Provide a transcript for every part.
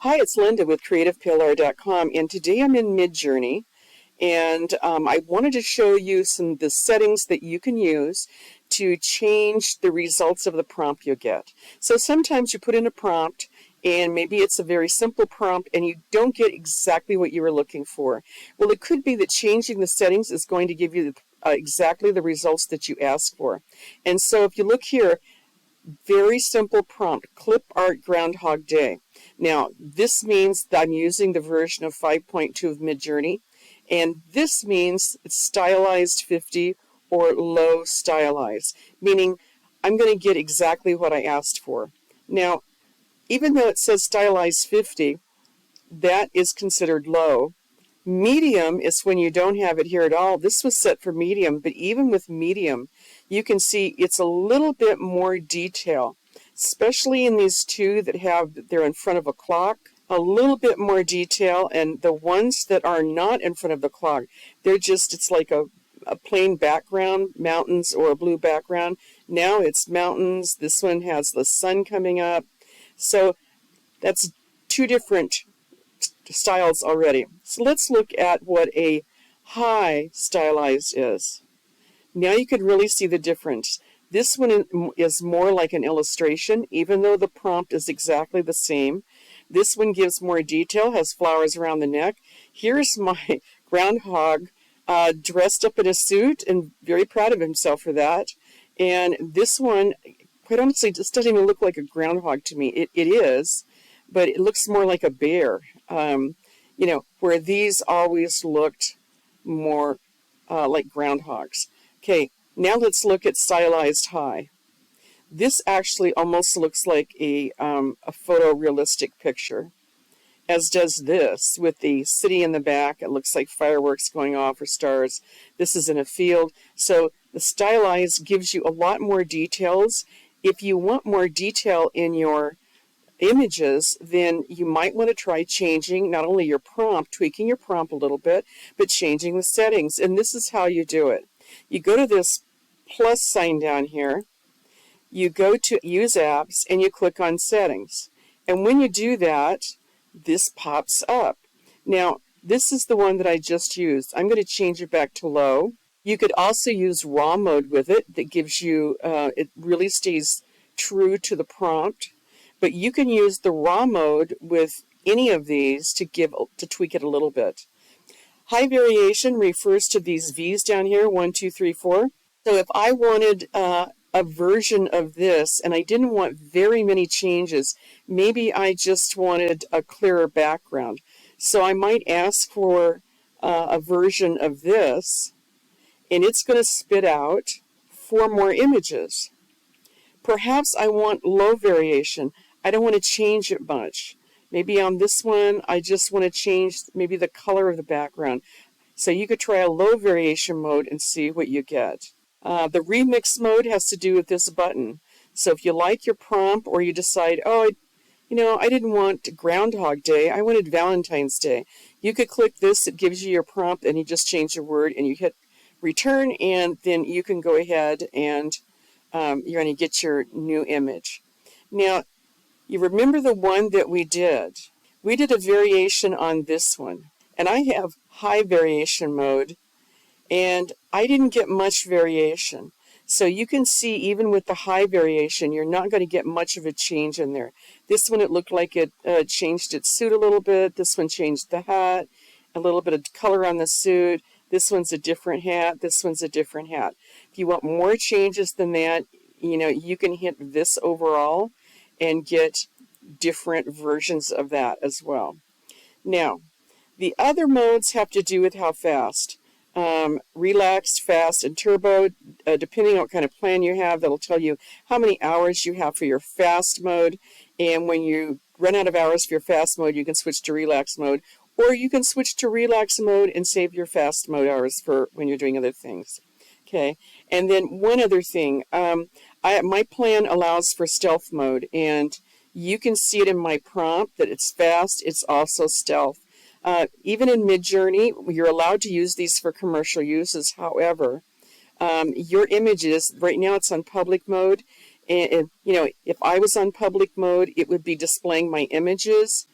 Hi, it's Linda with CreativePLR.com, and today I'm in Midjourney, and I wanted to show you some of the settings that you can use to change the results of the prompt you get. So sometimes you put in a prompt, and maybe it's a very simple prompt, and you don't get exactly what you were looking for. Well, it could be that changing the settings is going to give you exactly the results that you asked for. And so if you look here, very simple prompt, clip art Groundhog Day. Now, this means that I'm using the version of 5.2 of Midjourney, and this means it's stylized 50 or low stylize, meaning I'm going to get exactly what I asked for. Now, even though it says stylized 50, that is considered low. Medium is when you don't have it here at all. This was set for medium, but even with medium, you can see it's a little bit more detail, especially in these two that they're in front of a clock, a little bit more detail, and the ones that are not in front of the clock, it's like a plain background, mountains or a blue background. Now it's mountains. This one has the sun coming up. So that's two different styles already. So let's look at what a high stylized is. Now you can really see the difference. This one is more like an illustration, even though the prompt is exactly the same. This one gives more detail, has flowers around the neck. Here's my groundhog dressed up in a suit and very proud of himself for that. And this one, quite honestly, just doesn't even look like a groundhog to me. It is, but it looks more like a bear. Where these always looked more like groundhogs. Okay, now let's look at stylized high. This actually almost looks like a photorealistic picture, as does this with the city in the back. It looks like fireworks going off or stars. This is in a field. So the stylized gives you a lot more details. If you want more detail in your images, then you might want to try changing not only your prompt, tweaking your prompt a little bit, but changing the settings. And this is how you do it. You go to this plus sign down here, you go to use apps, and you click on settings. And when you do that, this pops up. Now, this is the one that I just used. I'm going to change it back to low. You could also use raw mode with it. That gives you, it really stays true to the prompt. But you can use the raw mode with any of these to tweak it a little bit. High variation refers to these V's down here, 1, 2, 3, 4. So if I wanted a version of this and I didn't want very many changes, maybe I just wanted a clearer background. So I might ask for a version of this, and it's going to spit out 4 more images. Perhaps I want low variation. I don't want to change it much. Maybe on this one, I just want to change maybe the color of the background. So you could try a low variation mode and see what you get. The remix mode has to do with this button. So if you like your prompt or you decide, I didn't want Groundhog Day, I wanted Valentine's Day. You could click this, it gives you your prompt, and you just change your word and you hit return, and then you can go ahead and you're going to get your new image. Now, you remember the one that we did? We did a variation on this one, and I have high variation mode, and I didn't get much variation. So you can see even with the high variation, you're not going to get much of a change in there. This one, it looked like it changed its suit a little bit. This one changed the hat, a little bit of color on the suit. This one's a different hat. This one's a different hat. If you want more changes than that, you can hit this overall and get different versions of that as well. Now, the other modes have to do with how fast. Relaxed, fast, and turbo, depending on what kind of plan you have, that'll tell you how many hours you have for your fast mode. And when you run out of hours for your fast mode, you can switch to relax mode, or you can switch to relax mode and save your fast mode hours for when you're doing other things. Okay, and then one other thing, my plan allows for stealth mode, and you can see it in my prompt that it's fast, it's also stealth. Even in Midjourney, you're allowed to use these for commercial uses. However, your images, right now it's on public mode, and if I was on public mode, it would be displaying my images,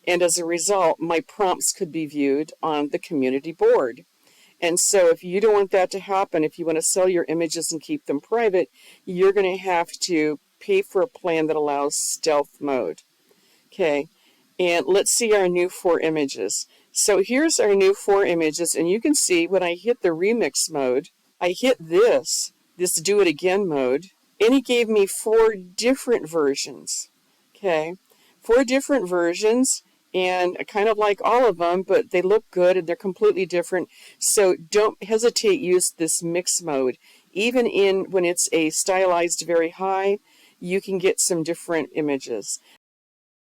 And as a result, my prompts could be viewed on the community board. And so if you don't want that to happen, if you want to sell your images and keep them private, you're going to have to pay for a plan that allows stealth mode. Okay, and let's see our new 4 images. So here's our new 4 images, and you can see when I hit the remix mode, I hit this do it again mode, and it gave me 4 different versions. Okay, 4 different versions, and I kind of like all of them, but they look good and they're completely different. So don't hesitate, use this mix mode. Even when it's a stylized very high, you can get some different images.